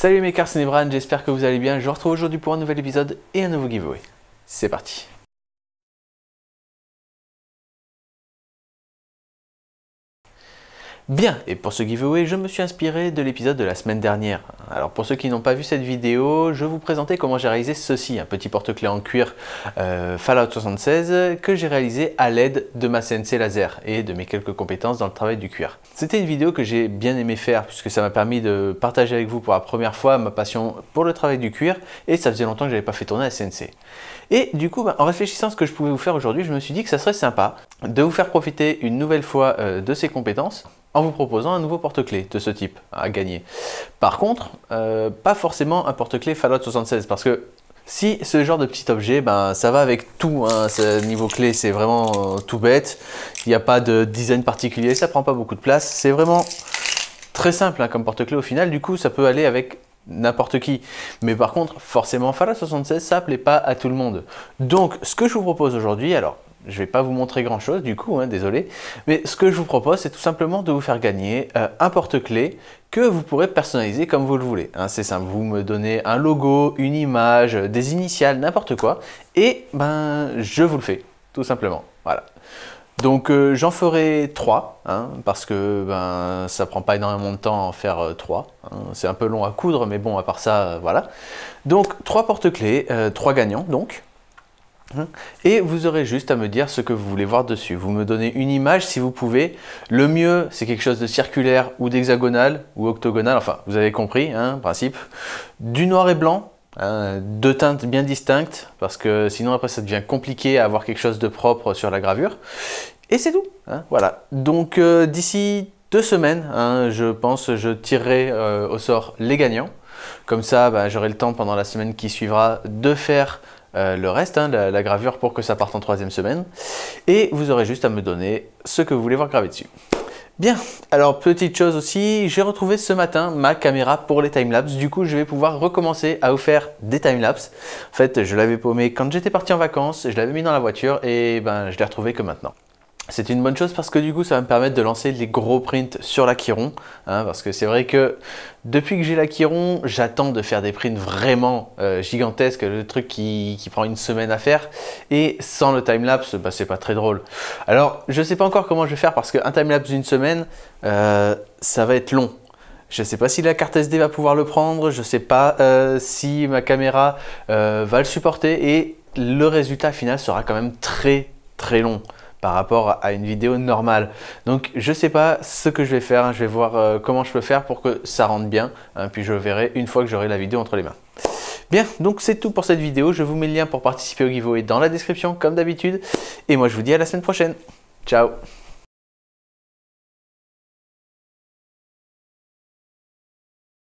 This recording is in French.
Salut mes cars, c'est Nebran, j'espère que vous allez bien. Je vous retrouve aujourd'hui pour un nouvel épisode et un nouveau giveaway. C'est parti. Bien, et pour ce giveaway, je me suis inspiré de l'épisode de la semaine dernière. Alors pour ceux qui n'ont pas vu cette vidéo, je vais vous présenter comment j'ai réalisé ceci, un petit porte-clés en cuir Fallout 76 que j'ai réalisé à l'aide de ma CNC laser et de mes quelques compétences dans le travail du cuir. C'était une vidéo que j'ai bien aimé faire puisque ça m'a permis de partager avec vous pour la première fois ma passion pour le travail du cuir et ça faisait longtemps que je n'avais pas fait tourner la CNC. Et du coup, en réfléchissant à ce que je pouvais vous faire aujourd'hui, je me suis dit que ça serait sympa de vous faire profiter une nouvelle fois de ces compétences en vous proposant un nouveau porte-clés de ce type à gagner. Par contre, pas forcément un porte-clés Fallout 76 parce que si ce genre de petit objet, ça va avec tout, hein. Niveau clé, c'est vraiment tout bête, il n'y a pas de design particulier, ça prend pas beaucoup de place, c'est vraiment très simple hein, comme porte-clés au final, du coup ça peut aller avec n'importe qui. Mais par contre, forcément, Fallout 76, ça plaît pas à tout le monde. Donc, ce que je vous propose aujourd'hui, alors, je vais pas vous montrer grand chose du coup, hein, désolé, mais ce que je vous propose, c'est tout simplement de vous faire gagner un porte-clés que vous pourrez personnaliser comme vous le voulez. Hein, c'est simple, vous me donnez un logo, une image, des initiales, n'importe quoi, et je vous le fais, tout simplement. Voilà. Donc j'en ferai 3, hein, parce que ça prend pas énormément de temps à en faire 3. Hein, c'est un peu long à coudre, mais bon, à part ça, voilà. Donc 3 porte-clés, 3 gagnants, donc. Et vous aurez juste à me dire ce que vous voulez voir dessus. Vous me donnez une image si vous pouvez. Le mieux, c'est quelque chose de circulaire ou d'hexagonal ou octogonal, enfin, vous avez compris, hein, principe. Du noir et blanc. Deux teintes bien distinctes parce que sinon après ça devient compliqué à avoir quelque chose de propre sur la gravure et c'est tout, hein, voilà. Donc d'ici 2 semaines, hein, je pense, je tirerai au sort les gagnants. Comme ça j'aurai le temps pendant la semaine qui suivra de faire le reste, hein, la gravure pour que ça parte en 3e semaine et vous aurez juste à me donner ce que vous voulez voir gravé dessus. Bien, alors petite chose aussi, j'ai retrouvé ce matin ma caméra pour les timelapses, du coup je vais pouvoir recommencer à vous faire des timelapses. En fait, je l'avais paumé quand j'étais parti en vacances, je l'avais mis dans la voiture et je l'ai retrouvé que maintenant. C'est une bonne chose parce que du coup ça va me permettre de lancer les gros prints sur l'Aquiron, hein, parce que c'est vrai que depuis que j'ai l'Aquiron, j'attends de faire des prints vraiment gigantesques, le truc qui prend une semaine à faire et sans le timelapse, c'est pas très drôle. Alors je sais pas encore comment je vais faire parce qu'un timelapse d'une semaine, ça va être long. Je ne sais pas si la carte SD va pouvoir le prendre, je ne sais pas si ma caméra va le supporter et le résultat final sera quand même très long par rapport à une vidéo normale. Donc je ne sais pas ce que je vais faire, hein. Je vais voir comment je peux faire pour que ça rentre bien, hein, puis je verrai une fois que j'aurai la vidéo entre les mains. Bien, donc c'est tout pour cette vidéo, je vous mets le lien pour participer au giveaway dans la description comme d'habitude, et moi je vous dis à la semaine prochaine. Ciao!